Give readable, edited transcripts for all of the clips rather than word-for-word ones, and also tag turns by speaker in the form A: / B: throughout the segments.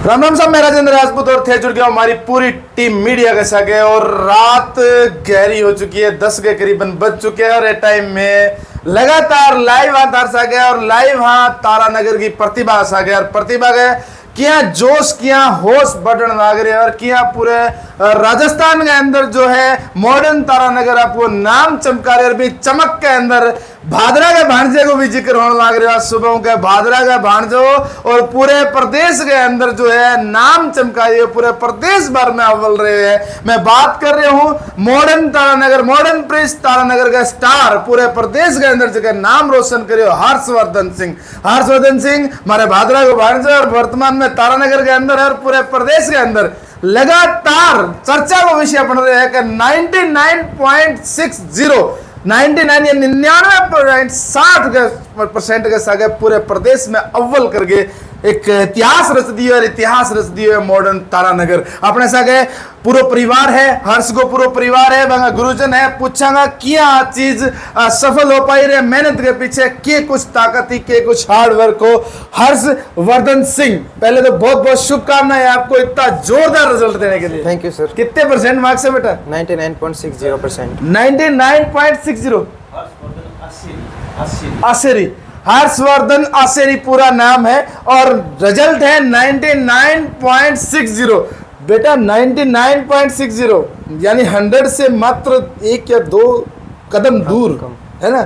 A: राम राम साहब, मैं राजेंद्र राजपूत और थे जुड़ गया हमारी पूरी टीम मीडिया के साथ है। और रात गहरी हो चुकी है, 10 के करीबन बज चुके हैं और ये टाइम में लगातार लाइव हाँ तार सा गया और लाइव हाँ तारानगर की प्रतिभा सा गया और प्रतिभा के किया जोश किया होश बढ़न लाग रहे और किया पूरे राजस्थान के अंदर जो है मॉडर्न तारानगर आपको नाम चमका रहे और भी चमक के अंदर भादरा के भांजे को भी जिक्र होने लग रहा है। सुबह के भादरा का भांजो और पूरे प्रदेश के अंदर जो है नाम चमका रही है, पूरे प्रदेश भर में अव्वल रहे हैं। मैं बात कर रहा हूं modern Taranagar, modern Prince Taranagar का स्टार पूरे प्रदेश के अंदर जगह नाम रोशन करे हर्षवर्धन सिंह। हर्षवर्धन सिंह हमारे भादरा को भांजे और वर्तमान में तारानगर के अंदर और पूरे प्रदेश के अंदर लगातार चर्चा का विषय बन रहा है कि 99.60 या 99.60% के साथ पूरे प्रदेश में अव्वल करके एक इतिहास रच दिया और इतिहास रच दिया है मॉडर्न तारानगर। अपने साथ पूरा परिवार है, हर्ष को पूरा परिवार है, बंगा गुरुजन है। पूछांगा क्या चीज सफल हो पाई रे मेहनत के पीछे, के कुछ ताकत ही के कुछ हार्ड वर्क हो। हर्षवर्धन सिंह, पहले तो बहुत बहुत शुभकामनाएं आपको इतना जोरदार रिजल्ट देने के लिए।
B: Thank you sir.
A: कितने परसेंट मार्क्स है बेटा?
B: 99.60%।
A: 99.60। आसेरी, हर्षवर्धन आसेरी पूरा नाम है और रिजल्ट है 99.60। बेटा 99.60 यानी 100 से मात्र 1 या 2 कदम दूर है ना।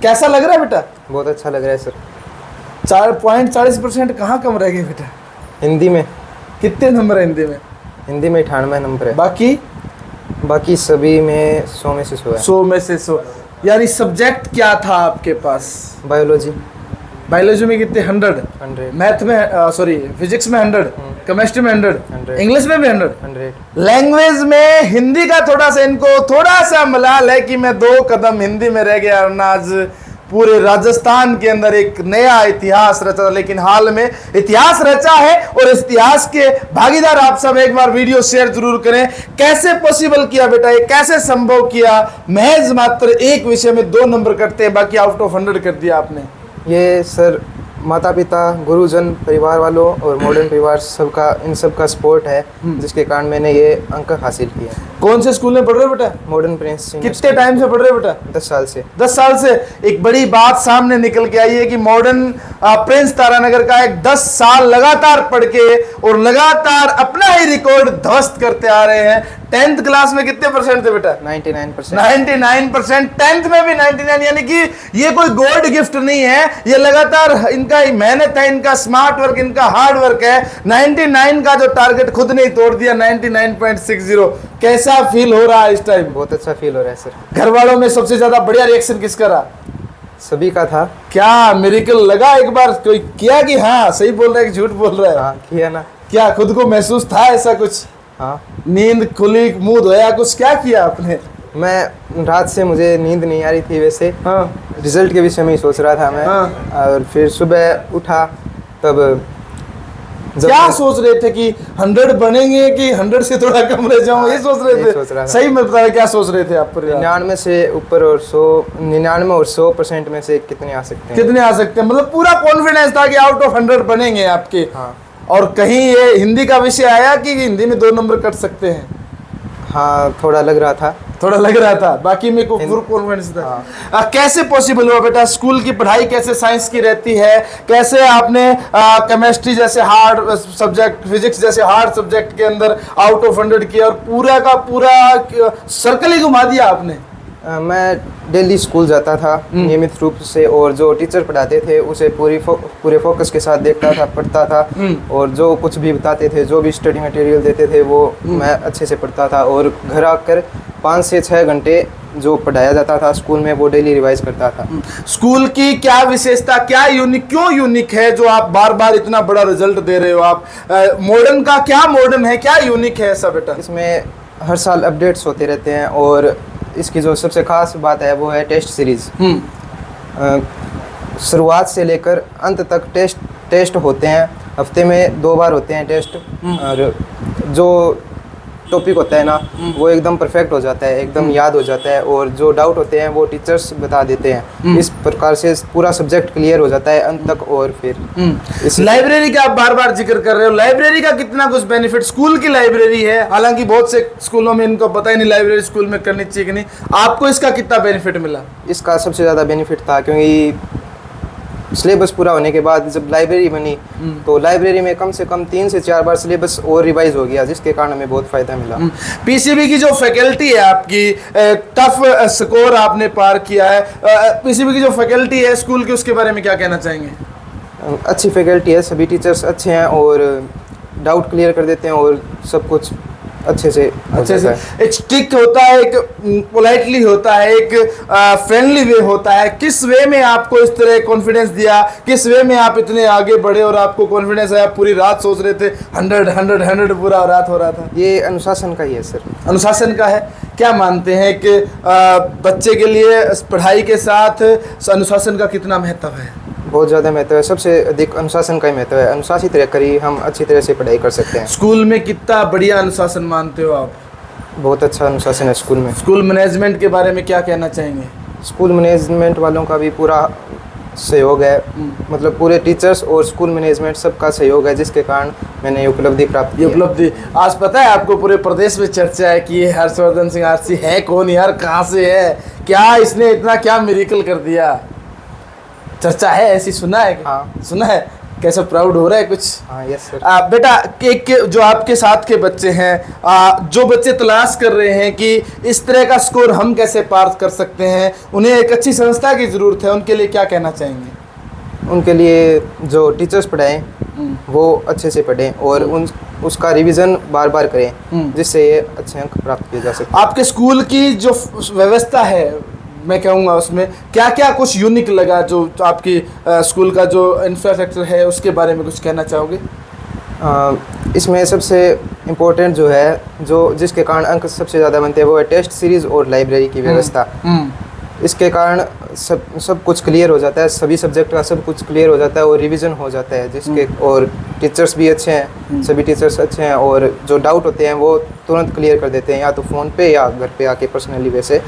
A: कैसा लग रहा है बेटा?
B: बहुत अच्छा लग रहा है सर।
A: 4.40% कहाँ कम रह गए बेटा?
B: हिंदी में
A: कितने नंबर है हिंदी में?
B: हिंदी में 98 नंबर है।
A: बाकी
B: सभी में 100 में से 100 है।
A: 100 में से 100 यानी सब्जेक्ट क्या था आपके पास?
B: बायोलॉजी
A: में कितने? 100। मैथ में सॉरी फिजिक्स में 100, केमिस्ट्री में 100, इंग्लिश में भी 100। लैंग्वेज में हिंदी का थोड़ा सा इनको थोड़ा सा मलाल है कि मैं 2 कदम हिंदी में रह गया और आज पूरे राजस्थान के अंदर एक नया इतिहास रचा। लेकिन हाल में इतिहास रचा है और इस इतिहास के भागीदार आप सब एक बार वीडियो शेयर जरूर करें। कैसे पॉसिबल किया बेटा, ये कैसे संभव किया? महज मात्र एक विषय में 2 नंबर कटते हैं, बाकी आउट ऑफ 100 कर दिया आपने।
B: ये सर माता पिता, गुरुजन, परिवार वालों और मॉडर्न परिवार सबका, इन सब का सपोर्ट है जिसके कारण मैंने ये अंक हासिल किया।
A: कौन से स्कूल में पढ़ रहे हो बेटा?
B: Modern Prince.
A: कितने टाइम से पढ़ रहे हो बेटा?
B: 10 साल से।
A: 10 साल से। एक बड़ी बात सामने निकल के आई है कि मॉडर्न प्रिंस तारानगर का एक 10 साल लगातार पढ़ के और लगातार अपना ही रिकॉर्ड ध्वस्त करते आ रहे हैं। 10th क्लास में कितने परसेंट थे बेटा?
B: 99%।
A: 99%। 10th में भी 99, यानी कि ये कोई गॉड गिफ्ट नहीं है, ये लगातार इनका मेहनत है, इनका स्मार्ट वर्क, इनका हार्ड वर्क है। 99 का जो टारगेट खुद ने तोड़ दिया, 99.60। कैसा फील हो रहा है इस टाइम?
B: बहुत अच्छा फील हो रहा है सर।
A: घर वालों में सबसे ज्यादा बढ़िया रिएक्शन किसका रहा?
B: सभी का था।
A: क्या मिरेकल लगा एक बार कोई किया कि हाँ सही बोल रहा है कि झूठ बोल रहा है?
B: हाँ किया ना।
A: क्या खुद को महसूस था ऐसा कुछ?
B: हाँ।
A: नींद खुली, मुंह धोया, कुछ क्या किया आपने?
B: मैं रात से मुझे नींद नहीं आ रही थी वैसे।
A: हाँ।
B: रिजल्ट के विषय में ही सोच रहा था मैं।
A: हाँ।
B: और फिर सुबह उठा तब
A: क्या सोच रहे थे कि 100 बनेंगे कि 100 से थोड़ा कम रह जाऊं? ये सोच रहे थे?
B: सोच रहा था।
A: सही में बताया क्या सोच रहे थे आप?
B: 99 से ऊपर और 99 और 100% में से कितने आ सकते हैं?
A: कितने आ सकते हैं? मतलब पूरा कॉन्फिडेंस था कि आउट ऑफ 100 बनेंगे आपके।
B: हाँ।
A: और कहीं ये हिंदी का विषय आया कि हिंदी में 2 नंबर कट सकते हैं?
B: हाँ थोड़ा लग रहा था।
A: बाकी में को फुल कॉन्फिडेंस था। कैसे पॉसिबल हुआ बेटा? स्कूल की पढ़ाई कैसे साइंस की रहती है, कैसे आपने केमिस्ट्री जैसे हार्ड सब्जेक्ट, फिजिक्स जैसे हार्ड सब्जेक्ट के अंदर आउट ऑफ 100 किया और पूरा का पूरा सर्कल ही घुमा दिया आपने?
B: मैं डेली स्कूल जाता था नियमित रूप से और जो टीचर पढ़ाते थे उसे पूरे फोकस के साथ देखता था, पढ़ता था और जो कुछ भी बताते थे, जो भी स्टडी मटेरियल देते थे वो मैं अच्छे से पढ़ता था और घर आकर 5 से 6 घंटे जो पढ़ाया जाता था स्कूल में वो डेली रिवाइज करता था।
A: स्कूल की क्या विशेषता, क्या क्यों यूनिक है जो आप बार बार इतना बड़ा रिजल्ट दे रहे हो? आप मॉडर्न का क्या मॉडर्न है, क्या यूनिक है ऐसा बेटा?
B: इसमें हर साल अपडेट्स होते रहते हैं और इसकी जो सबसे खास बात है वो है टेस्ट सीरीज। शुरुआत से लेकर अंत तक टेस्ट होते हैं। हफ्ते में 2 बार होते हैं टेस्ट। और जो टॉपिक होता है ना वो एकदम परफेक्ट हो जाता है, एकदम याद हो जाता है, और जो डाउट होते हैं वो टीचर्स बता देते हैं। इस प्रकार से पूरा सब्जेक्ट क्लियर हो जाता है अंत तक। और फिर
A: लाइब्रेरी का आप बार बार जिक्र कर रहे हो, लाइब्रेरी का कितना कुछ बेनिफिट, स्कूल की लाइब्रेरी है, हालांकि बहुत से स्कूलों में इनको पता ही नहीं लाइब्रेरी स्कूल में करनी चाहिए कि नहीं, आपको इसका कितना बेनिफिट मिला?
B: इसका सबसे ज़्यादा बेनिफिट था क्योंकि सिलेबस पूरा होने के बाद जब लाइब्रेरी बनी तो लाइब्रेरी में कम से कम 3 से 4 बार सिलेबस और रिवाइज हो गया, जिसके कारण हमें बहुत फ़ायदा मिला।
A: पीसीबी की जो फैकल्टी है आपकी, टफ स्कोर आपने पार किया है, पीसीबी की जो फैकल्टी है स्कूल की, उसके बारे में क्या कहना चाहेंगे?
B: अच्छी फैकल्टी है, सभी टीचर्स अच्छे हैं और डाउट क्लियर कर देते हैं और सब कुछ अच्छे से
A: एक स्टिक होता है, एक पोलाइटली होता है, एक फ्रेंडली वे होता है। किस वे में आपको इस तरह कॉन्फिडेंस दिया, किस वे में आप इतने आगे बढ़े और आपको कॉन्फिडेंस आया? पूरी रात सोच रहे थे 100 पूरा रात हो रहा था।
B: ये अनुशासन का ही है सर।
A: अनुशासन का है। क्या मानते हैं कि बच्चे के लिए पढ़ाई के साथ अनुशासन का कितना महत्व है?
B: बहुत ज़्यादा महत्व है, सबसे अधिक अनुशासन का ही महत्व है। अनुशासित रहकर ही हम अच्छी तरह से पढ़ाई कर सकते हैं।
A: स्कूल में कितना बढ़िया अनुशासन मानते हो आप?
B: बहुत अच्छा अनुशासन है स्कूल में।
A: स्कूल मैनेजमेंट के बारे में क्या कहना चाहेंगे?
B: स्कूल मैनेजमेंट वालों का भी पूरा सहयोग है, मतलब पूरे टीचर्स और स्कूल मैनेजमेंट सबका सहयोग है, जिसके कारण मैंने ये उपलब्धि प्राप्त की।
A: उपलब्धि आज पता है आपको, पूरे प्रदेश में चर्चा है कि ये हर्षवर्धन सिंह आरसी है कौन यार, कहाँ से है, क्या इसने इतना क्या मिरेकल कर दिया? चर्चा है ऐसी, सुना है?
B: हाँ
A: सुना है। कैसा प्राउड हो रहा है कुछ?
B: हाँ यस सर।
A: बेटा एक जो आपके साथ के बच्चे हैं, जो बच्चे तलाश कर रहे हैं कि इस तरह का स्कोर हम कैसे पार कर सकते हैं, उन्हें एक अच्छी संस्था की ज़रूरत है, उनके लिए क्या कहना चाहेंगे?
B: उनके लिए जो टीचर्स पढ़ाएं वो अच्छे से पढ़ें और उसका रिवीजन बार बार करें, जिससे ये अच्छे अंक प्राप्त किए जा सकते हैं।
A: आपके स्कूल की जो व्यवस्था है, मैं कहूँगा उसमें क्या क्या कुछ यूनिक लगा, जो आपकी स्कूल का जो इंफ्रास्ट्रक्चर है उसके बारे में कुछ कहना चाहोगे?
B: इसमें सबसे इम्पोर्टेंट जो है, जो जिसके कारण अंक सबसे ज़्यादा बनते हैं, वो है टेस्ट सीरीज़ और लाइब्रेरी की व्यवस्था। इसके कारण सब कुछ क्लियर हो जाता है, सभी सब्जेक्ट का सब कुछ क्लियर हो जाता है और रिवीजन हो जाता है, जिसके और टीचर्स भी अच्छे हैं, सभी टीचर्स अच्छे हैं और जो डाउट होते हैं वो तुरंत क्लियर कर देते हैं, या तो फ़ोन पे या घर पे आके पर्सनली वैसे।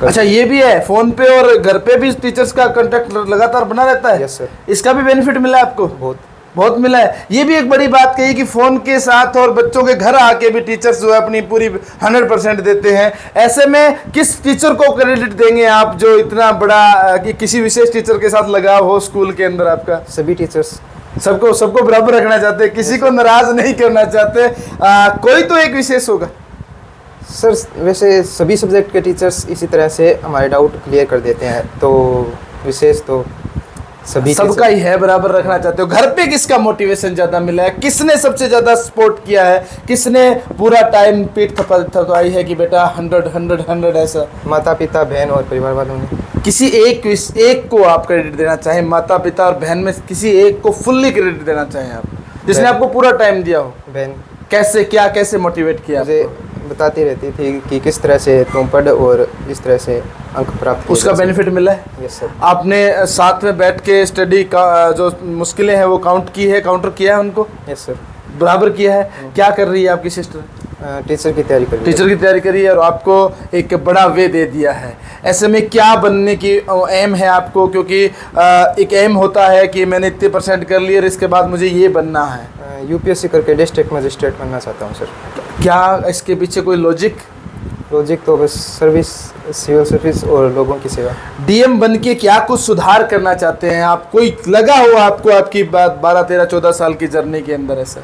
A: अच्छा ये भी है, फ़ोन पे और घर पे भी टीचर्स का कांटेक्ट लगातार बना रहता है?
B: Yes sir.
A: इसका भी बेनिफिट मिला है आपको? बहुत मिला है। ये भी एक बड़ी बात कही कि फ़ोन के साथ और बच्चों के घर आके भी टीचर्स जो है अपनी पूरी 100% देते हैं। ऐसे में किस टीचर को क्रेडिट देंगे आप, जो इतना बड़ा कि किसी विशेष टीचर के साथ लगाव हो स्कूल के अंदर आपका?
B: सभी टीचर्स,
A: सबको बराबर रखना चाहते हैं, किसी को नाराज़ नहीं करना चाहते, कोई तो एक विशेष होगा
B: सर। वैसे सभी सब्जेक्ट के टीचर्स इसी तरह से हमारे डाउट क्लियर कर देते हैं, तो विशेष तो सभी
A: सबका ही है, बराबर रखना चाहते हो। घर पे किसका मोटिवेशन ज़्यादा मिला है, किसने सबसे ज़्यादा सपोर्ट किया है, किसने पूरा टाइम पीठ थपथपाई है कि बेटा 100 ऐसा?
B: माता पिता, बहन और परिवार वालों ने।
A: किसी एक को आप क्रेडिट देना चाहें, माता पिता और बहन में किसी एक को फुल्ली क्रेडिट देना चाहें आप, जिसने आपको पूरा टाइम दिया हो?
B: बहन।
A: कैसे मोटिवेट किया?
B: मुझे बताती रहती थी कि किस तरह से तुम पढ़ और इस तरह से अंक प्राप्त।
A: उसका बेनिफिट मिला है?
B: Yes sir.
A: आपने साथ में बैठ के स्टडी का जो मुश्किलें हैं वो काउंटर किया है उनको?
B: Yes sir.
A: बराबर किया है। क्या कर रही है आपकी सिस्टर?
B: टीचर की तैयारी कर
A: रही है और आपको एक बड़ा वे दे दिया है। ऐसे में क्या बनने की एम है आपको? क्योंकि एक एम होता है कि मैंने इतने % कर लिए और इसके बाद मुझे ये बनना है।
B: यूपीएससी करके डिस्ट्रिक्ट मजिस्ट्रेट बनना चाहता हूँ सर।
A: क्या इसके पीछे कोई लॉजिक
B: तो बस सर्विस, सिविल सर्विस और लोगों की सेवा।
A: डीएम बन के क्या कुछ सुधार करना चाहते हैं आप? कोई लगा हो आपको आपकी बात 12, 13, 14 साल की जर्नी के अंदर ऐसा?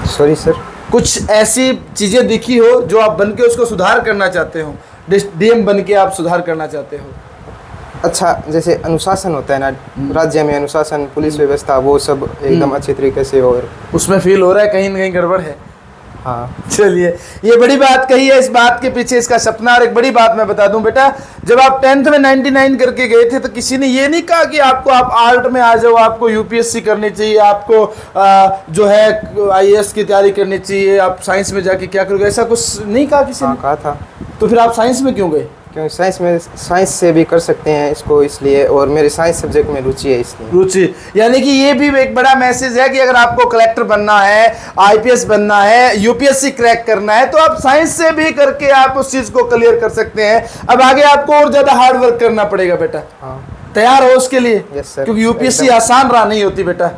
B: Sorry sir.
A: कुछ ऐसी चीज़ें दिखी हो जो आप बन के उसको सुधार करना चाहते हो, डीएम बन के आप सुधार करना चाहते हो?
B: अच्छा, जैसे अनुशासन होता है ना राज्य में, अनुशासन, पुलिस व्यवस्था, वो सब एकदम अच्छे तरीके से, और
A: उसमें फील हो रहा है कहीं ना कहीं गड़बड़ है?
B: हाँ।
A: चलिए, ये बड़ी बात कही है। इस बात के पीछे इसका सपना। और एक बड़ी बात मैं बता दूं बेटा, जब आप 10th में 99 करके गए थे तो किसी ने ये नहीं कहा कि आप आर्ट में आ जाओ, आपको यूपीएससी करनी चाहिए, आपको जो है आईएएस की तैयारी करनी चाहिए, आप साइंस में जाके क्या करोगे, ऐसा कुछ नहीं कहा किसी ने?
B: कहा था।
A: तो फिर आप साइंस में क्यों गए?
B: क्योंकि साइंस से भी कर सकते हैं इसको, इसलिए, और मेरे साइंस सब्जेक्ट में रुचि है इसलिए।
A: रुचि, यानी कि ये भी एक बड़ा मैसेज है कि अगर आपको कलेक्टर बनना है, आईपीएस बनना है, यूपीएससी क्रैक करना है, तो आप साइंस से भी करके आप उस चीज को क्लियर कर सकते हैं। अब आगे आपको और ज्यादा हार्ड वर्क करना पड़ेगा बेटा।
B: हाँ।
A: तैयार हो उसके लिए?
B: Yes sir.
A: क्योंकि यूपीएससी
B: एकदम।
A: आसान राह नहीं होती बेटा।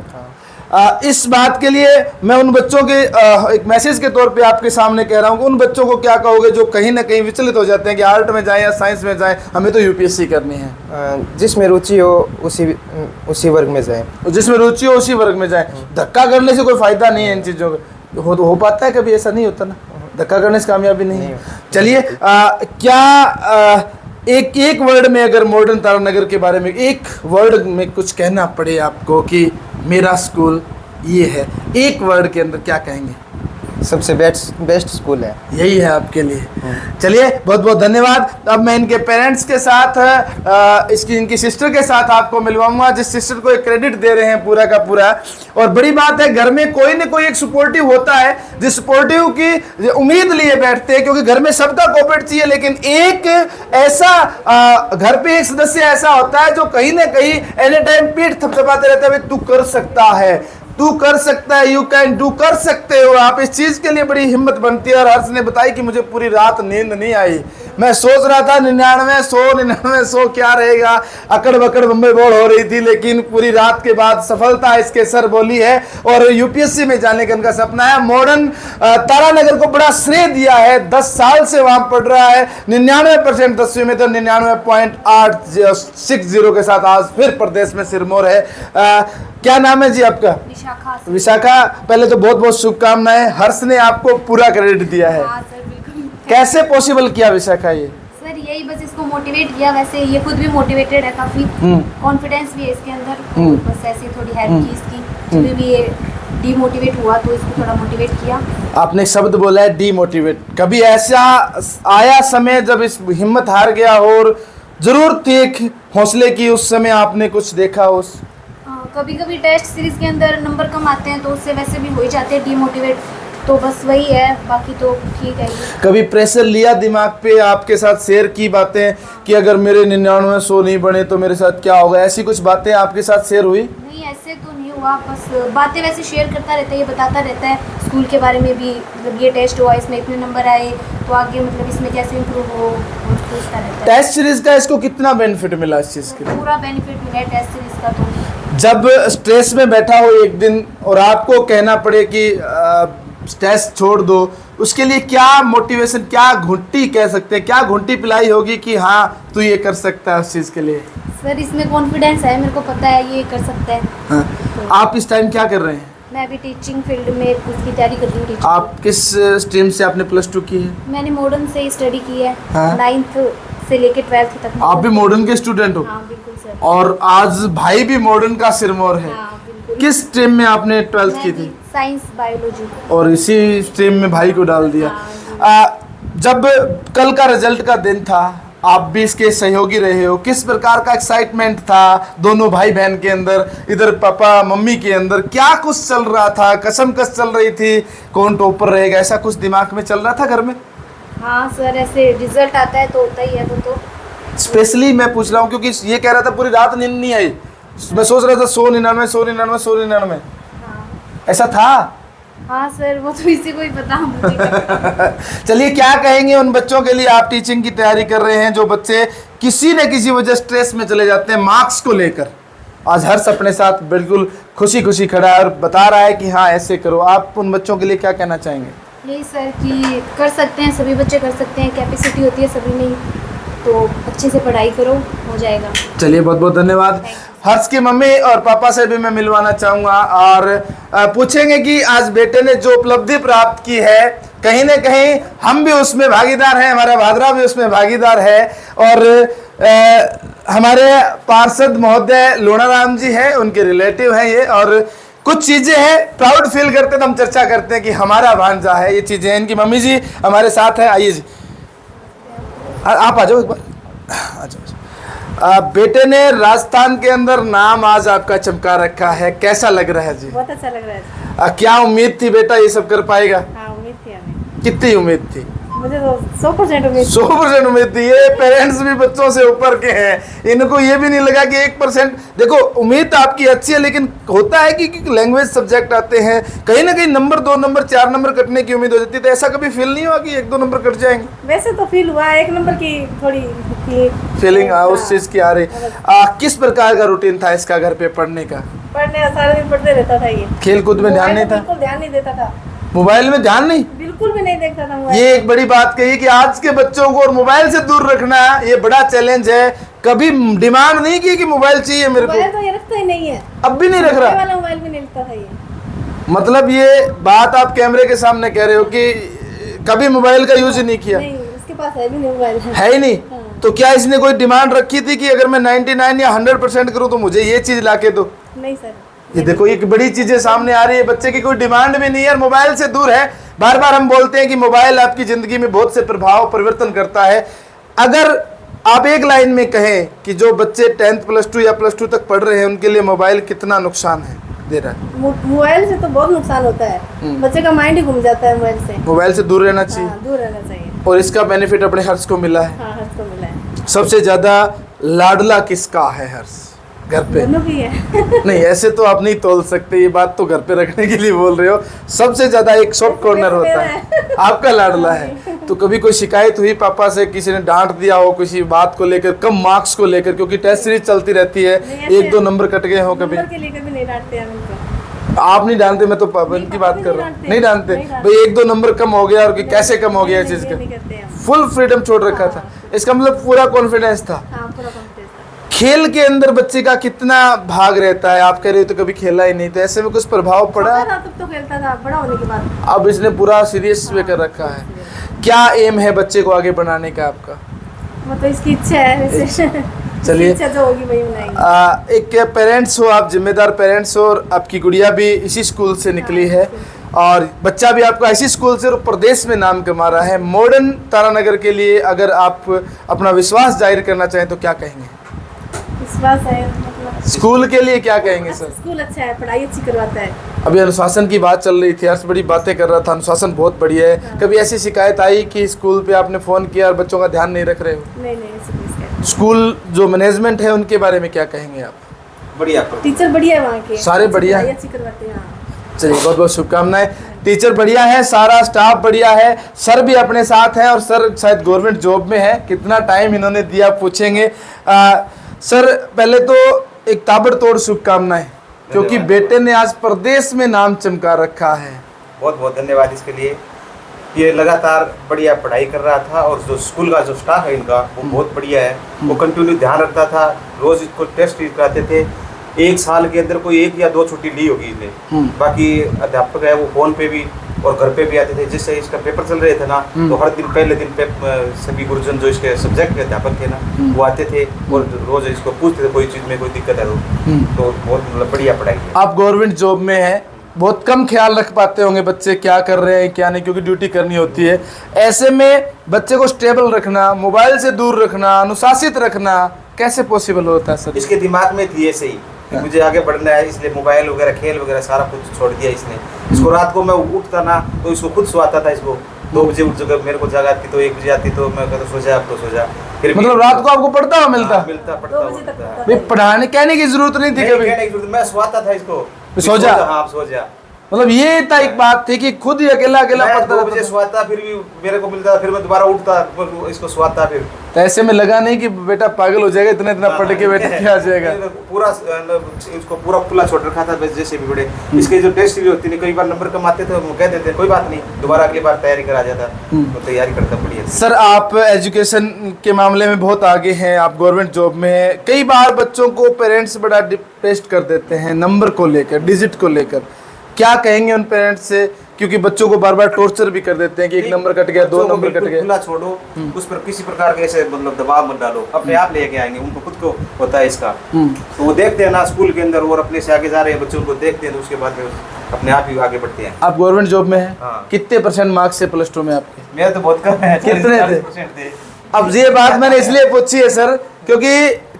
A: इस बात के लिए मैं उन बच्चों के एक मैसेज के तौर पे आपके सामने कह रहा हूँ कि उन बच्चों को क्या कहोगे जो कहीं ना कहीं विचलित हो जाते हैं कि आर्ट में जाएं या साइंस में जाएं, हमें तो यूपीएससी करनी है।
B: जिसमें रुचि हो उसी वर्ग में जाए।
A: जिसमें रुचि हो उसी वर्ग में जाएं। धक्का करने से कोई फायदा नहीं है इन चीज़ों का। हो पाता है कभी? ऐसा नहीं होता ना, धक्का करने से कामयाबी नहीं है। चलिए, क्या एक वर्ड में अगर मॉडर्न तारानगर के बारे में एक वर्ड में कुछ कहना पड़े आपको कि मेरा स्कूल ये है, एक वर्ड के अंदर क्या कहेंगे?
B: सबसे बेस्ट स्कूल है।
A: यही है आपके लिए। चलिए, बहुत बहुत धन्यवाद। अब मैं इनके पेरेंट्स के साथ इनकी सिस्टर के साथ आपको मिलवाऊंगा, जिस सिस्टर को एक क्रेडिट दे रहे हैं पूरा का पूरा। और बड़ी बात है, घर में कोई ना कोई एक सपोर्टिव होता है, जिस सपोर्टिव की उम्मीद लिए बैठते हैं, क्योंकि घर में सबका कोऑपरेट चाहिए, लेकिन एक ऐसा घर पे एक सदस्य ऐसा होता है जो कहीं ना कहीं एनी टाइम पीठ थपथपाते रहता है, तू कर सकता है, तू कर सकता है, यू कैन डू, कर सकते हो आप। इस चीज के लिए बड़ी हिम्मत बनती है। और हर्ष ने बताई कि मुझे पूरी रात नींद नहीं आई, मैं सोच रहा था 99 क्या रहेगा, अकड़ बकड़ बम्बई बोल हो रही थी, लेकिन पूरी रात के बाद सफलता इसके सर बोली है और यूपीएससी में जाने का इनका सपना है। मॉडर्न तारानगर को बड़ा श्रेय दिया है, 10 साल से वहां पढ़ रहा है, 99% 10वीं में तो 99.860 के साथ आज फिर प्रदेश में सिरमौर है। क्या नाम है जी आपका?
C: विशाखा।
A: विशाखा, पहले तो बहुत बहुत शुभकामनाएं। हर्ष ने आपको पूरा क्रेडिट दिया है।
C: हाँ सर, बिल्कुल।
A: कैसे पॉसिबल किया विशाखा ये?
C: सर यही बस इसको मोटिवेट किया, वैसे ये खुद भी मोटिवेटेड है काफी, कॉन्फिडेंस भी है इसके अंदर, और बस ऐसे थोड़ी हेल्प की इसकी, जब भी ये डीमोटिवेट हुआ तो इसको थोड़ा मोटिवेट किया।
A: आपने शब्द बोला है डीमोटिवेट। कभी ऐसा आया समय जब इस हिम्मत हार गया और जरूरत थी एक हौसले की, उस समय आपने कुछ देखा उस?
C: कभी कभी टेस्ट सीरीज के अंदर नंबर कम आते हैं तो उससे वैसे भी हो ही जाते हैं डीमोटिवेट, तो बस वही है, बाकी तो ठीक है।
A: कभी प्रेशर लिया दिमाग पे, आपके साथ शेयर की बातें कि अगर मेरे 99 नहीं बने तो मेरे साथ क्या होगा, ऐसी कुछ बातें आपके साथ शेयर हुई?
C: नहीं, ऐसे तो नहीं हुआ, बस बातें वैसे शेयर करता रहता है, ये बताता रहता है स्कूल के बारे में भी, मतलब ये टेस्ट हुआ, इसमें इतने नंबर आए तो आगे मतलब इसमें कैसे इम्प्रूव हो, पूछता रहता है।
A: टेस्ट सीरीज का इसको कितना बेनिफिट मिला इस चीज़ के?
C: पूरा बेनिफिट मिला है टेस्ट सीरीज का। तो
A: जब स्ट्रेस में बैठा हो एक दिन और आपको कहना पड़े कि स्ट्रेस छोड़ दो, उसके लिए क्या मोटिवेशन, क्या घुट्टी कह सकते हैं, क्या घुट्टी पिलाई होगी कि हाँ तू ये कर सकता है उस चीज़ के लिए?
C: सर इसमें कॉन्फिडेंस है, मेरे को पता है ये कर सकता है।
A: हाँ। आप इस टाइम क्या कर रहे हैं?
C: मैं अभी टीचिंग फील्ड में उसकी तैयारी कर रही हूँ।
A: आप किस स्ट्रीम से आपने +2 की है?
C: मैंने मॉडर्न से ही स्टडी की है।
A: हाँ।
C: 9th से लेकर 12th तक।
A: आप भी मॉडर्न के स्टूडेंट हो?
C: हाँ बिल्कुल सर।
A: और आज भाई भी मॉडर्न का सिरमौर है।
C: हाँ बिल्कुल।
A: किस स्ट्रीम में आपने 12th की थी?
C: Science biology.
A: और इसी स्ट्रीम में भाई को डाल दिया। जब कल का रिजल्ट का दिन था, आप भी इसके सहयोगी रहे हो, किस प्रकार का एक्साइटमेंट था दोनों भाई बहन के अंदर, इधर पापा मम्मी के अंदर, क्या कुछ चल रहा था? कसमकस चल रही थी, कौन टॉपर रहेगा, ऐसा कुछ दिमाग में चल रहा था घर में?
C: हाँ सर, ऐसे रिजल्ट आता है तो होता ही है वो तो।
A: स्पेशली मैं पूछ रहा हूँ क्योंकि ये कह रहा था पूरी रात नींद नहीं आई, मैं सोच रहा था 199।
C: हाँ।
A: ऐसा था?
C: हाँ सर, वो तो इसी को ही पता मुझे।
A: चलिए, क्या कहेंगे उन बच्चों के लिए, आप टीचिंग की तैयारी कर रहे हैं, जो बच्चे किसी न किसी वजह स्ट्रेस में चले जाते हैं मार्क्स को लेकर? आज हर्ष अपने साथ बिल्कुल खुशी खुशी खड़ा है और बता रहा है कि हाँ ऐसे करो। आप उन बच्चों के लिए क्या कहना चाहेंगे?
C: यही सर कि कर सकते हैं, सभी बच्चे कर सकते हैं, कैपेसिटी होती है सभी में, तो अच्छे से पढ़ाई करो, हो जाएगा।
A: चलिए, बहुत बहुत धन्यवाद। हर्ष की मम्मी और पापा से भी मैं मिलवाना चाहूँगा और पूछेंगे कि आज बेटे ने जो उपलब्धि प्राप्त की है, कहीं ना कहीं हम भी उसमें भागीदार हैं, हमारा भादरा भी उसमें भागीदार है। और हमारे पार्षद महोदय लोनाराम जी हैं, उनके रिलेटिव हैं ये, और कुछ चीज़ें हैं प्राउड फील करते तो हम चर्चा करते हैं कि हमारा भांजा है, ये चीज़ें हैं। इनकी मम्मी जी हमारे साथ हैं, आइए जी, आप आ जाओ एक बार, आ जाओ। बेटे ने राजस्थान के अंदर नाम आज आपका चमका रखा है, कैसा लग रहा है जी?
C: बहुत अच्छा लग रहा है।
A: क्या उम्मीद थी बेटा ये सब कर पाएगा?
C: हाँ, उम्मीद थी हमें।
A: कितनी उम्मीद थी?
D: मुझे तो 100% उम्मीद
A: 100% उम्मीद थी। ये पेरेंट्स भी बच्चों से ऊपर के हैं, इनको ये भी नहीं लगा कि 1%। देखो उम्मीद आपकी अच्छी है, लेकिन होता है कि लैंग्वेज सब्जेक्ट आते हैं कहीं ना कहीं नंबर 2 नंबर 4 नंबर कटने की उम्मीद हो जाती है। तो ऐसा कभी फील नहीं हुआ कि 1-2 नंबर कट जाएंगे?
D: वैसे तो फील हुआ, 1 नंबर की थोड़ी
A: फीलिंग उस चीज की आ रही। किस प्रकार का रूटीन था इसका घर पे पढ़ने का?
D: पढ़ने का सारा दिन पढ़ते रहता था ये।
A: खेल कूद में ध्यान नहीं था?
D: बिल्कुल ध्यान नहीं देता था,
A: मोबाइल में ध्यान नहीं,
D: बिल्कुल भी नहीं देखता था मोबाइल।
A: ये एक बड़ी बात कही कि आज के बच्चों को और मोबाइल से दूर रखना ये बड़ा चैलेंज है। कभी डिमांड नहीं की कि मोबाइल चाहिए मेरे को?
D: मोबाइल तो ये रखता ही नहीं है,
A: अब भी नहीं रख रहा?
D: वाला मोबाइल भी नहीं रखता था ये।
A: मतलब ये बात आप कैमरे के सामने कह रहे हो कि कभी मोबाइल का यूज ही नहीं किया?
D: नहीं, उसके पास है भी नहीं मोबाइल।
A: है ही नहीं।
D: हाँ।
A: तो क्या इसने कोई डिमांड रखी थी कि अगर मैं 99 या 100% करूं तो मुझे ये चीज लाके दो?
D: नहीं सर।
A: ये देखो एक बड़ी चीजें सामने आ रही है, बच्चे की कोई डिमांड भी नहीं है और मोबाइल से दूर है। बार बार हम बोलते हैं कि मोबाइल आपकी जिंदगी में बहुत से प्रभाव परिवर्तन करता है। अगर आप एक लाइन में कहें कि जो बच्चे 10th +2 या +2 तक पढ़ रहे हैं उनके लिए मोबाइल कितना नुकसान है दे रहा है?
D: मोबाइल से तो बहुत नुकसान होता है, बच्चे का माइंड ही घूम जाता है मोबाइल से।
A: मोबाइल से दूर रहना चाहिए।
D: हाँ, दूर रहना चाहिए।
A: और इसका बेनिफिट अपने हर्ष को मिला है।
D: हाँ, हर्ष को मिला है।
A: सबसे ज्यादा लाडला किसका है हर्ष घर पे?
D: दोनों की है।
A: नहीं ऐसे तो आप नहीं तोल सकते, ये बात तो घर पे रखने के लिए बोल रहे हो। सबसे ज्यादा एक सॉफ्ट कॉर्नर होता है, आपका लाडला है। तो कभी कोई शिकायत हुई पापा से, किसी ने डांट दिया हो किसी बात को लेकर, कम मार्क्स को लेकर, क्योंकि टेस्ट सीरीज चलती रहती है, 1-2 नंबर कट गए हो कभी?
D: नंबर के लिए कभी नहीं डांटते हम उनको।
A: आप नहीं डालते, मैं तो पाबंद की बात कर रहा हूँ। नहीं डालते भाई, 1-2 नंबर कम हो गया और कि कैसे कम हो गया इस चीज का? फुल फ्रीडम छोड़ रखा था, इसका मतलब पूरा कॉन्फिडेंस था। खेल के अंदर बच्चे का कितना भाग रहता है? आप कह रहे हो तो कभी खेला ही नहीं, तो ऐसे में कुछ प्रभाव पड़ा?
D: तब तो खेलता था, बड़ा होने के बाद
A: अब इसने पूरा सीरियस में कर रखा है। क्या एम है बच्चे को आगे बढ़ाने का आपका?
D: मतलब इसकी इच्छा है वैसे।
A: चलिए,
D: इच्छा जो होगी वही बनाएंगे।
A: एक पेरेंट्स हो आप, जिम्मेदार पेरेंट्स हो, और आपकी गुड़िया भी इसी स्कूल से निकली है और बच्चा भी आपका इसी स्कूल से प्रदेश में नाम कमा रहा है। मॉडर्न तारानगर के लिए अगर आप अपना विश्वास जाहिर करना चाहें तो क्या कहेंगे?
D: विश्वास है, मतलब
A: स्कूल के लिए क्या कहेंगे सर?
D: स्कूल अच्छा है, पढ़ाई अच्छी करवाता है।
A: अभी अनुशासन की बात चल रही थी, हर्ष बड़ी बातें कर रहा था, अनुशासन बहुत बढ़िया है। कभी ऐसी शिकायत आई कि स्कूल पे आपने फोन किया और बच्चों का ध्यान नहीं रख रहे हो?
D: नहीं ऐसी कोई शिकायत।
A: स्कूल जो मैनेजमेंट है उनके बारे में क्या कहेंगे आप?
B: बढ़िया,
D: टीचर बढ़िया है वहाँ के,
A: सारे बढ़िया हैं?
D: अच्छी करवाते हैं। हाँ।
A: चलिए, बहुत बहुत शुभकामनाएं। टीचर बढ़िया है, सारा स्टाफ बढ़िया है, सर भी अपने साथ है और सर शायद गवर्नमेंट जॉब में है। कितना टाइम इन्होंने दिया पूछेंगे। सर पहले तो एक ताबड़तोड़ शुभकामनाएं, क्योंकि बेटे ने आज प्रदेश में नाम चमका रखा है।
E: बहुत बहुत धन्यवाद इसके लिए। ये लगातार बढ़िया पढ़ाई कर रहा था और जो स्कूल का जो स्टाफ है इनका वो बहुत बढ़िया है। वो कंटिन्यू ध्यान रखता था, रोज इसको टेस्ट कराते थे। 1 साल के अंदर कोई 1 या 2 छुट्टी ली होगी इसने। बाकी अध्यापक है वो फोन पे भी और घर पे भी आते थे। जिससे इसका पेपर चल रहे थे ना, तो हर दिन पहले दिन सभी गुरुजन जो इसके सब्जेक्ट के अध्यापक थे ना, वो आते थे और रोज इसको पूछते थे कोई चीज़ में कोई दिक्कत है तो बहुत मतलब बढ़िया पढ़ाई है।
A: आप गवर्नमेंट जॉब में हैं, बहुत कम ख्याल रख पाते होंगे बच्चे क्या कर रहे हैं क्या नहीं, क्योंकि ड्यूटी करनी होती है। ऐसे में बच्चे को स्टेबल रखना, मोबाइल से दूर रखना, अनुशासित रखना कैसे पॉसिबल होता है सर?
E: इसके दिमाग में थी ऐसे ही कि मुझे आगे बढ़ना है, इसलिए मोबाइल वगैरह खेल वगैरह सारा कुछ छोड़ दिया इसने। इसको रात को मैं उठता ना तो इसको खुद सोता था। इसको 2 बजे उठ जगह मेरे को जगह आती तो 1 बजे आती तो मैं कहता सो जा, अब तो सो जा। फिर
A: मतलब रात को आपको पढ़ता हुआ मिलता?
E: पढ़ता
A: भाई पढ़ाने कहने की जरूरत नहीं थी कभी?
E: मैं सोता था इसको,
A: सो जा।
E: हाँ सो जा।
A: मतलब ये था एक बात थी कि खुद ही अकेला पढ़ता
E: 2 बजे सोता, फिर भी मेरे को मिलता, फिर मैं दोबारा उठता इसको सोता। फिर
A: तो ऐसे में लगा नहीं कि बेटा पागल हो जाएगा, इतना पढ़ के बेटा क्या आ जाएगा?
E: पूरा इसको पूरा खुला छोड़ रखा था बस, जैसे भी बड़े इसके जो टेस्ट होती है कई बार नंबर कम आते थे, वो कह देते कोई बात नहीं, दोबारा अगली बार तैयारी करा जाता तो तैयारी करता बढ़िया।
A: सर आप एजुकेशन के मामले में बहुत आगे हैं, आप गवर्नमेंट जॉब में हैं। कई बार बच्चों को पेरेंट्स बड़ा डिप्रेस्ड कर देते हैं नंबर को लेकर, डिजिट को लेकर, क्या कहेंगे उन पेरेंट्स से? क्योंकि बच्चों को बार बार टॉर्चर भी कर देते हैं कि 1 नंबर कट गया, 2 नंबर कट गया।
E: खुला छोड़ो, उस पर किसी प्रकार के ऐसे मतलब दबाव मत डालो, अपने आप लेके आएंगे, उनको खुद को होता है इसका। तो वो देखते हैं ना स्कूल के अंदर और अपने से आगे जा रहे हैं बच्चों को देखते हैं, तो उसके बाद अपने आप ही आगे बढ़ते हैं।
A: आप गवर्नमेंट जॉब में हैं?
E: हाँ।
A: कितने % मार्क्स है +2 में आपके?
E: मेरा तो बहुत कम है,
A: कितने थे?
E: 40% थे।
A: अब ये बात मैंने इसलिए पूछी है सर, क्योंकि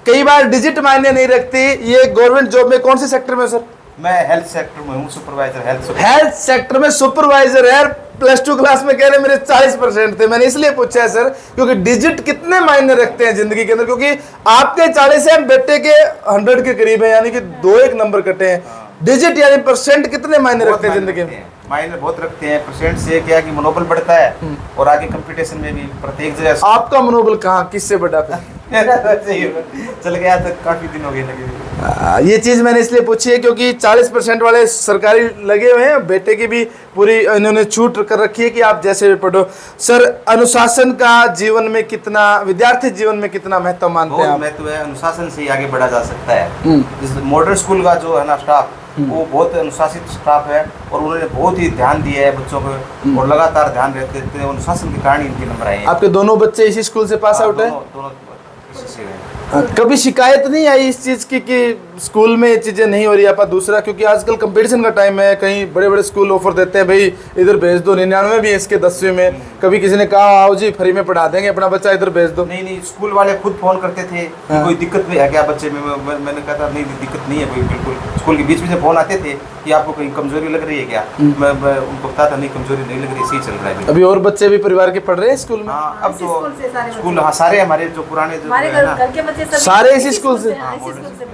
A: कई बार डिजिट मायने नहीं रखती। ये गवर्नमेंट जॉब में कौन से सेक्टर में सर?
E: मैं हेल्थ सेक्टर में हूँ, सुपरवाइजर
A: हेल्थ सेक्टर में सुपरवाइजर है। +2 क्लास में कह रहे मेरे 40% थे। मैंने इसलिए पूछा है सर क्योंकि डिजिट कितने मायने रखते हैं जिंदगी के अंदर, क्योंकि आपके 40 है, बेटे के 100 के करीब है, यानी कि 2-1 नंबर कटे हैं। डिजिट यानी परसेंट कितने मायने रखते हैं जिंदगी में?
E: मायने बहुत रखते हैं। परसेंट से क्या कि मनोबल बढ़ता है और आगे कंपटीशन में भी प्रत्येक जगह।
A: आपका मनोबल कहाँ किससे बढ़ा था?
E: चल गया तो काफी दिन हो गए लगे।
A: ये चीज मैंने इसलिए पूछी है क्योंकि 40% वाले सरकारी लगे हुए हैं, बेटे की भी पूरी इन्होंने छूट कर रखी है कि आप जैसे भी पढ़ो। सर, अनुशासन का जीवन में कितना, विद्यार्थी जीवन में कितना महत्व मानते हैं आप?
E: महत्व है, अनुशासन से ही आगे बढ़ा जा सकता है। जैसे मॉडर्न स्कूल का जो है ना स्टाफ, वो बहुत अनुशासित स्टाफ है और उन्होंने बहुत ही ध्यान दिया है बच्चों को और लगातार ध्यान रहते थे। अनुशासन के कारण इनके नंबर आए हैं।
A: आपके दोनों बच्चे इसी स्कूल से पास आउट है?
E: दोनों इसी से हैं।
A: कभी शिकायत नहीं आई इस चीज़ की कि स्कूल में ये चीज़ें नहीं हो रही? आप दूसरा, क्योंकि आजकल कंपटीशन का टाइम है, कहीं बड़े बड़े स्कूल ऑफर देते हैं भाई इधर भेज दो, 99 भी है इसके 10वीं में। कभी किसी ने कहा आओ जी फ्री में पढ़ा देंगे, अपना बच्चा इधर भेज दो?
E: नहीं, स्कूल वाले खुद फोन करते थे कोई दिक्कत भी है क्या बच्चे में? मैंने कहा था नहीं दिक्कत नहीं है कोई, बिल्कुल। स्कूल के बीच में से फोन आते थे कि आपको कोई कमजोरी लग रही है क्या? मैं उनको बताता नहीं, कमजोरी नहीं लग रही, सही चल रहा है।
A: अभी और बच्चे भी परिवार के पढ़ रहे हैं स्कूल में?
E: हाँ, अब तो
D: स्कूल
E: सारे हमारे जो पुराने जो
D: घर के बच्चे
A: सारे इसी स्कूल से,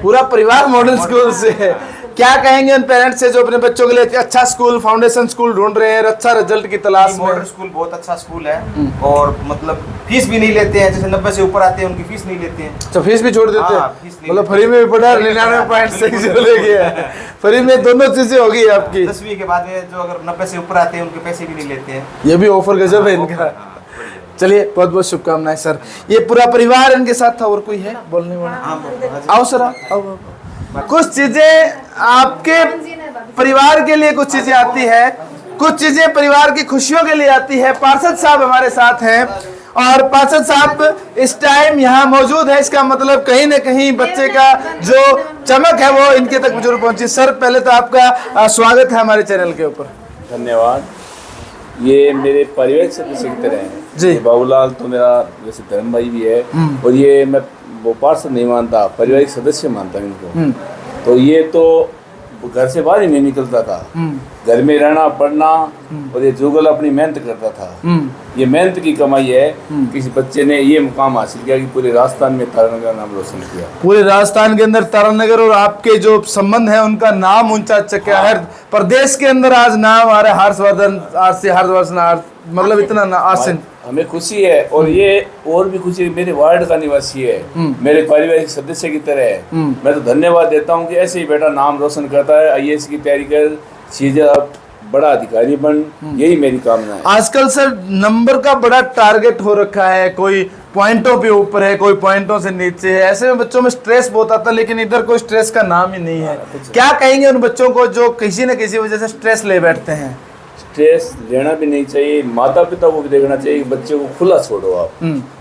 A: पूरा परिवार मॉडल स्कूल से है। क्या कहेंगे उन पेरेंट्स से जो अपने बच्चों के लिए अच्छा स्कूल, फाउंडेशन स्कूल ढूंढ रहे हैं, अच्छा रिजल्ट की तलाश में?
E: मॉडर्न स्कूल बहुत अच्छा स्कूल है और मतलब फीस भी नहीं लेते हैं। जैसे 90 से ऊपर आते हैं उनकी फीस नहीं लेते हैं।
A: तो फीस भी छोड़ देते हैं?
E: फीस नहीं
A: मतलब फ्री में भी पढ़ा, 99.6 ले गया, फ्री में दोनों चीजें होगी आपकी।
E: 10वीं के बाद में जो अगर 90 से ऊपर आते हैं उनके पैसे भी नहीं लेते हैं।
A: ये भी ऑफर गजब है इनका। चलिए, बहुत बहुत शुभकामनाएं सर। ये पूरा परिवार इनके साथ था, और कोई है बोलने वाला? आओ सर, आओ। कुछ चीजें आपके परिवार के लिए, कुछ चीजें आती है, कुछ चीजें परिवार की खुशियों के लिए आती है। पार्षद साहब हमारे साथ हैं और पार्षद साहब इस टाइम यहाँ मौजूद है, इसका मतलब कहीं ना कहीं बच्चे का जो चमक है वो इनके तक जरूर पहुंची। सर, पहले तो आपका स्वागत है हमारे चैनल के ऊपर।
F: धन्यवाद। ये मेरे पारिवारिक सदस्य की तरह हैं
A: जी।
F: बाबूलाल तो मेरा जैसे धर्म भाई भी है और ये मैं वो पार्षद नहीं मानता, पारिवारिक सदस्य मानता हूँ इनको। तो ये तो घर से बाहर ही नहीं निकलता था, घर में रहना पढ़ना, और ये जुगल अपनी मेहनत करता था। ये मेहनत की कमाई है। किसी बच्चे ने ये मुकाम हासिल किया कि पूरे राजस्थान में तारानगर नाम रोशन किया।
A: पूरे राजस्थान के अंदर तारानगर और आपके जो संबंध है उनका नाम ऊंचा चक्या है। प्रदेश के अंदर आज नाम आ रहा है हर्षवर्धन, हर्षवर्धन, मतलब इतना आसन
F: हमें खुशी है। और ये और भी खुशी मेरे वार्ड का निवासी है, मेरे पारिवारिक सदस्य की तरह है। मैं तो धन्यवाद देता हूँ कि ऐसे ही बेटा नाम रोशन करता है, IAS की तैयारी कर, सीधे बड़ा अधिकारी बन, यही मेरी कामना है।
A: आजकल सर नंबर का बड़ा टारगेट हो रखा है, कोई पॉइंटों पे ऊपर है, कोई पॉइंटों से नीचे है। ऐसे में बच्चों में स्ट्रेस बहुत आता है, लेकिन इधर कोई स्ट्रेस का नाम ही नहीं है। क्या कहेंगे उन बच्चों को जो किसी न किसी वजह से स्ट्रेस ले बैठते हैं?
F: स्ट्रेस लेना भी नहीं चाहिए, माता पिता को भी देखना चाहिए कि बच्चे को खुला छोड़ो आप।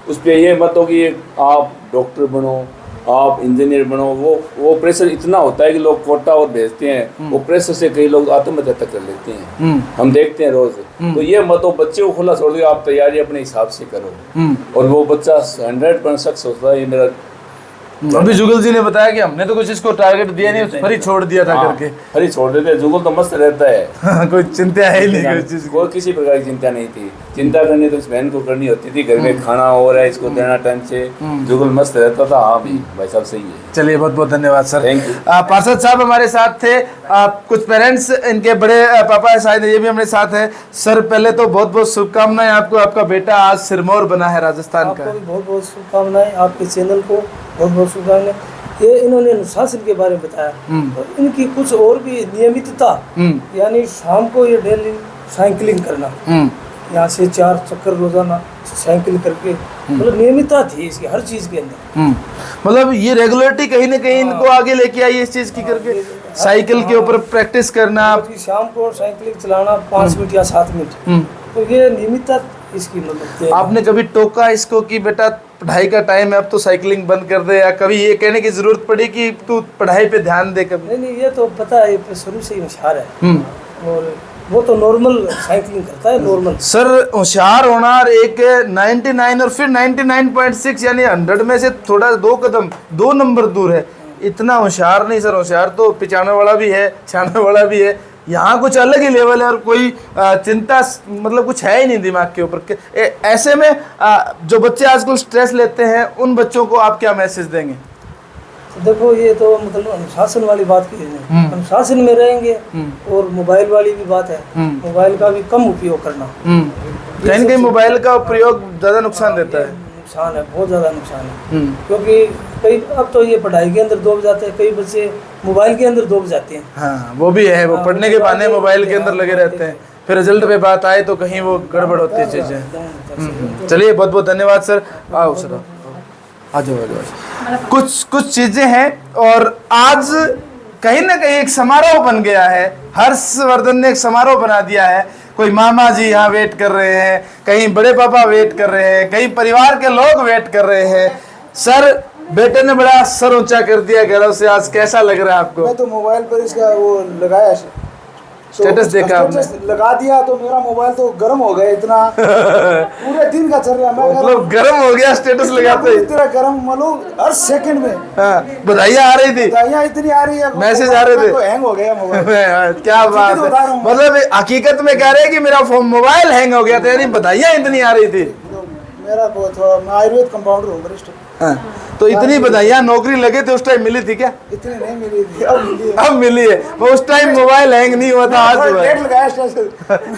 F: उस पर ये मत हो कि आप डॉक्टर बनो, आप इंजीनियर बनो। वो प्रेशर इतना होता है कि लोग कोटा और भेजते हैं, वो प्रेशर से कई लोग आत्महत्या तक कर लेते हैं, हम देखते हैं रोज। तो ये मत हो, बच्चे को खुला छोड़ दो, आप तैयारी अपने हिसाब से करो और वो बच्चा 100% सक्सेस होता है। ये मेरा
A: अभी जुगल जी ने बताया कि हमने तो कुछ इसको टारगेट दिया नहीं, फ्री छोड़ दिया था करके।
F: फ्री छोड़ देते, जुगल तो मस्त रहता है।
A: कोई चिंता है ही नहीं कोई चीज की।
F: कोई किसी प्रकार की चिंता नहीं थी। चिंता करनी तो इस बहन को करनी होती थी, घर में खाना हो रहा है इसको देना टाइम से। जुगल मस्त रहता था। हाँ भाई साहब सही है।
A: चलिए, बहुत बहुत धन्यवाद सर।
F: Thank you.
A: पार्षद साहब हमारे साथ थे। कुछ पेरेंट्स, इनके बड़े पापा है शायद, ये भी हमारे साथ है। सर, पहले तो बहुत बहुत शुभकामनाएं आपको, आपका बेटा आज सिरमौर बना है राजस्थान का।
G: आपको भी बहुत बहुत शुभकामनाएं, आपके चैनल को बहुत बहुत शुभकामनाएं। ये इन्होंने अनुशासन के बारे में बताया और इनकी कुछ और भी नियमितता, यानी शाम को ये डेली साइकिलिंग करना, यहाँ से 4 चक्कर रोजाना साइकिल करके, मतलब नियमितता थी इसकी हर चीज के अंदर।
A: मतलब ये रेगुलरिटी कहीं ना कहीं इनको आगे लेके आई इस चीज की करके, साइकिल के ऊपर प्रैक्टिस करना।
G: शाम को साइकिलिंग चलाना 5 मिनट या 7 मिनट, तो ये नियमितता इसकी मतलब।
A: आपने कभी टोका इसको कि बेटा पढ़ाई का टाइम है अब तो साइकिलिंग बंद कर दे, या कभी ये कहने की जरूरत पड़ी कि तू पढ़ाई पे ध्यान दे? कभी
G: नहीं, ये तो पता है, ये शुरू से ही होशियार है और वो तो नॉर्मल साइकिलिंग करता है, नॉर्मल।
A: सर, होशियार होना और एक 99 और फिर 99.6 यानी 100 में से थोड़ा 2 कदम 2 नंबर दूर है। इतना होशियार नहीं सर, होशियार तो 95 वाला भी है, 96 वाला भी है, यहाँ कुछ अलग ही लेवल है और कोई चिंता मतलब कुछ है ही नहीं दिमाग के ऊपर। ऐसे में जो बच्चे आजकल स्ट्रेस लेते हैं उन बच्चों को आप क्या मैसेज देंगे?
G: देखो ये तो मतलब अनुशासन वाली बात की है, अनुशासन में रहेंगे। और मोबाइल वाली भी बात है, मोबाइल का भी कम उपयोग करना।
A: कहीं ना कहीं मोबाइल का प्रयोग ज़्यादा नुकसान देता है।
G: नुकसान है, बहुत ज़्यादा नुकसान है। क्योंकि कई अब तो ये पढ़ाई के अंदर डूब जाते हैं, कई बच्चे मोबाइल के अंदर डूब जाते हैं।
A: हाँ वो भी है, वो पढ़ने के बहाने मोबाइल के अंदर लगे रहते हैं, फिर रिजल्ट पे बात आए तो कहीं वो गड़बड़ होती है चीज़ें। चलिए बहुत बहुत धन्यवाद सर। आओ सर, आ जाओ। कुछ चीज़ें हैं और आज कहीं ना कहीं एक समारोह बन गया है। हर्षवर्धन ने एक समारोह बना दिया है। कोई मामा जी यहाँ वेट कर रहे हैं, कहीं बड़े पापा वेट कर रहे हैं, कहीं परिवार के लोग वेट कर रहे हैं। सर बेटे ने बड़ा सर ऊंचा कर दिया गर्व से, आज कैसा लग रहा है आपको?
H: मैं तो मोबाइल पर इसका वो लगाया,
A: स्टेटस देखा आपने?
H: लगा दिया तो मेरा मोबाइल तो गर्म हो गया इतना पूरे दिन का चल रहा है।
A: मतलब गर्म हो गया स्टेटस लगाते ही?
H: इतना गर्म मतलब हर सेकंड में
A: बधाइयाँ आ रही थी,
H: बधाइयाँ इतनी आ रही है,
A: मैसेज आ रहे थे,
H: तो हैंग हो गया मोबाइल।
A: क्या बात है, मतलब हकीकत में कह रहे हैं कि मेरा मोबाइल हैंग हो गया था, यानी बधाइयाँ इतनी आ रही थी।
H: मेरा थोड़ा मैं आयुर्वेद कंपाउंडर हूँ वरिष्ठ।
A: तो इतनी बधाइयाँ नौकरी लगे थे उस टाइम मिली थी क्या?
H: इतनी नहीं मिली थी, अब मिली है।
A: अब मिली है। वो उस टाइम मोबाइल हैंग नहीं हुआ था, आज हुआ है।
H: लेट लगाया स्टेशन।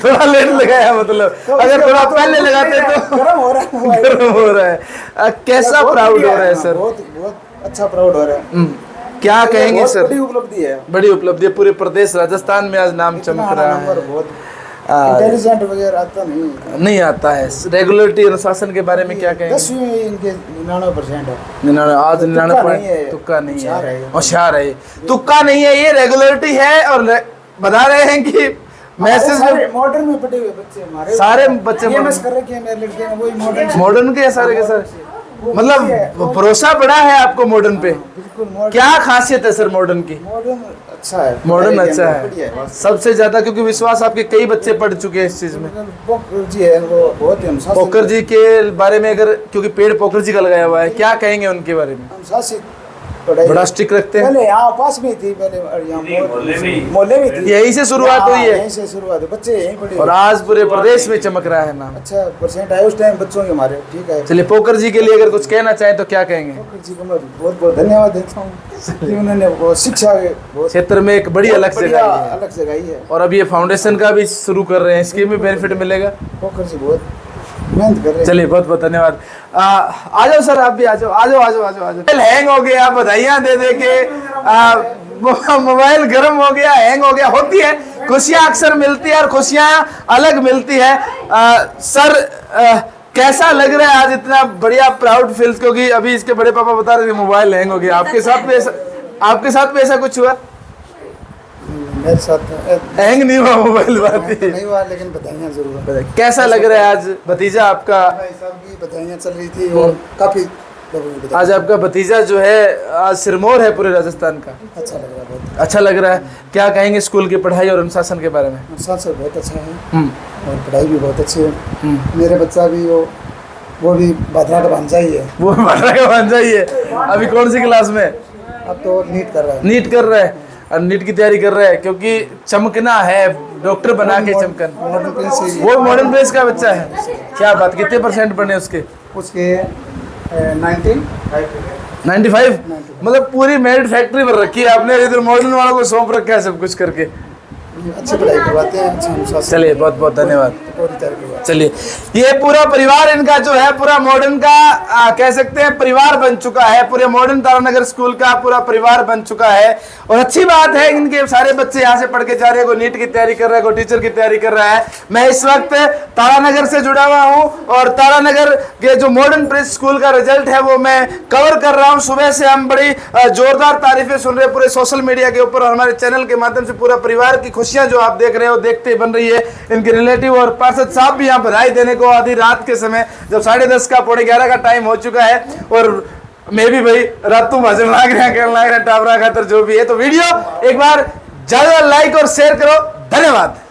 A: थोड़ा लेट लगाया, मतलब अगर थोड़ा पहले लगाते तो
H: गर्म हो रहा है मोबाइल।
A: गर्म हो रहा है। कैसा प्राउड हो रहा है सर?
H: बहुत बहुत अच्छा प्राउड हो रहा है।
A: क्या कहेंगे सर?
H: बड़ी उपलब्धि है,
A: बड़ी उपलब्धि है। पूरे प्रदेश राजस्थान में आज नाम चमक रहा है।
H: बहुत इंटेलिजेंट वगैरह आता नहीं
A: आता है। रेगुलरिटी अनुशासन के बारे में क्या कहेंगे?
H: 10वीं में इनके 99% है।
A: 99, आज 99 तुक्का नहीं है, होशियार है, तुक्का नहीं है, ये रेगुलरिटी है। और बता रहे हैं कि मैसेज
H: मॉडर्न में पढ़े हुए बच्चे हमारे,
A: सारे बच्चे
H: कर रखे हैं मेरे लड़के ने, वही
A: मॉडर्न के सारे के सारे, मतलब भरोसा बड़ा है आपको मॉडर्न पे?
H: बिल्कुल।
A: क्या खासियत है सर मॉडर्न की?
H: मॉडर्न अच्छा है,
A: मॉडर्न अच्छा है सबसे ज्यादा, क्योंकि विश्वास आपके कई बच्चे पढ़ चुके हैं इस चीज में।
H: पोखर जी है वो बहुत ही अनुशासित।
A: पोखर जी के बारे में अगर, क्योंकि पेड़ पोखर जी का लगाया हुआ है, क्या कहेंगे उनके बारे में?
H: अनुशासित पढ़ाई,
A: बड़ा स्ट्रिक्ट रखते हैं।
H: पहले यहाँ पास में थी, पहले यहाँ मोहल्ले में थी,
A: यहीं से शुरुआत हुई है,
H: यहीं से शुरुआत है, बच्चे यहीं पढ़े
A: और आज पूरे प्रदेश में चमक रहा है नाम।
H: अच्छा परसेंट आए उस टाइम बच्चों के हमारे। ठीक है,
A: चलिए पोखर जी के लिए अगर कुछ कहना चाहें तो क्या कहेंगे?
H: पोखर जी को मैं बहुत बहुत धन्यवाद देता हूँ कि उन्होंने वो शिक्षा
A: क्षेत्र में एक बड़ी अलग
H: जगह है।
A: और अब ये फाउंडेशन का भी शुरू कर रहे हैं, इसके भी बेनिफिट मिलेगा।
H: पोखर जी बहुत मेहनत कर रहे हैं।
A: चलिए बहुत बहुत धन्यवाद। आ जाओ सर, आप भी आ जाओ, आ जाओ आ जाओ आ जाओ आ जाओ। हैंग हो गया, बधाइयाँ दे दे के मोबाइल गर्म हो गया, हैंग हो गया, होती है। खुशियाँ अक्सर मिलती है और खुशियाँ अलग मिलती है। सर कैसा लग रहा है आज, इतना बढ़िया प्राउड फील्स? क्योंकि अभी इसके बड़े पापा बता रहे थे मोबाइल हैंग हो गया, आपके साथ भी ऐसा कुछ हुआ?
H: मेरे साथ
A: हैंग नहीं हुआ मोबाइल, बात
H: नहीं हुआ, लेकिन बधाइयाँ जरूर।
A: कैसा लग रहा है आज भतीजा आपका?
H: भाई साहब की बधाइयाँ चल रही थी और काफी
A: आज आपका भतीजा जो है आज सिरमौर है पूरे राजस्थान का।
H: अच्छा लग रहा है, बहुत
A: अच्छा लग रहा है। क्या कहेंगे स्कूल की पढ़ाई और अनुशासन के बारे में?
H: अनुशासन बहुत अच्छा है और पढ़ाई भी बहुत अच्छी है। मेरे बच्चा भी वो भी भादरा का भांजा ही है।
A: वो भादरा का भांजा ही है। अभी कौन सी क्लास में?
H: अब तो नीट कर रहा है।
A: नीट कर रहा है और नीट की तैयारी कर रहा है, क्योंकि चमकना है, डॉक्टर बना के चमकन। वो मॉडर्न प्लेस का बच्चा है। क्या बात, कितने परसेंट बने उसके? 95। मतलब पूरी मेरिट फैक्ट्री भर रखी है आपने, इधर मॉडर्न वालों को सौंप रखा है सब कुछ करके।
H: अच्छी पढ़ाई करवाते हैं, अच्छा अनुशासन।
A: चलिए बहुत बहुत धन्यवाद।
H: पूरी तरह
A: चलिए ये पूरा परिवार इनका जो है पूरा मॉडर्न का कह सकते हैं परिवार बन चुका है। पूरे मॉडर्न तारानगर स्कूल का पूरा परिवार बन चुका है। और अच्छी बात है, इनके सारे बच्चे यहाँ से पढ़ के जा रहे हैं, कोई नीट की तैयारी कर रहा है, कोई टीचर की तैयारी कर रहा है। मैं इस वक्त तारानगर से जुड़ा हुआ हूँ और तारानगर के जो मॉडर्न प्रेस स्कूल का रिजल्ट है वो मैं कवर कर रहा हूँ। सुबह से हम बड़ी जोरदार तारीफें सुन रहे हैं पूरे सोशल मीडिया के ऊपर और हमारे चैनल के माध्यम से। पूरा परिवार की खुशियां जो आप देख रहे हो देखते बन रही है। इनके रिलेटिव और पार्षद साहब भी यहाँ बधाई देने को आधी रात के समय, जब 10:30 का 11:15 का टाइम हो चुका है और मैं भी भाई रातों भजन लाग रहे टावरा खातर जो भी है। तो वीडियो एक बार ज्यादा लाइक और शेयर करो। धन्यवाद।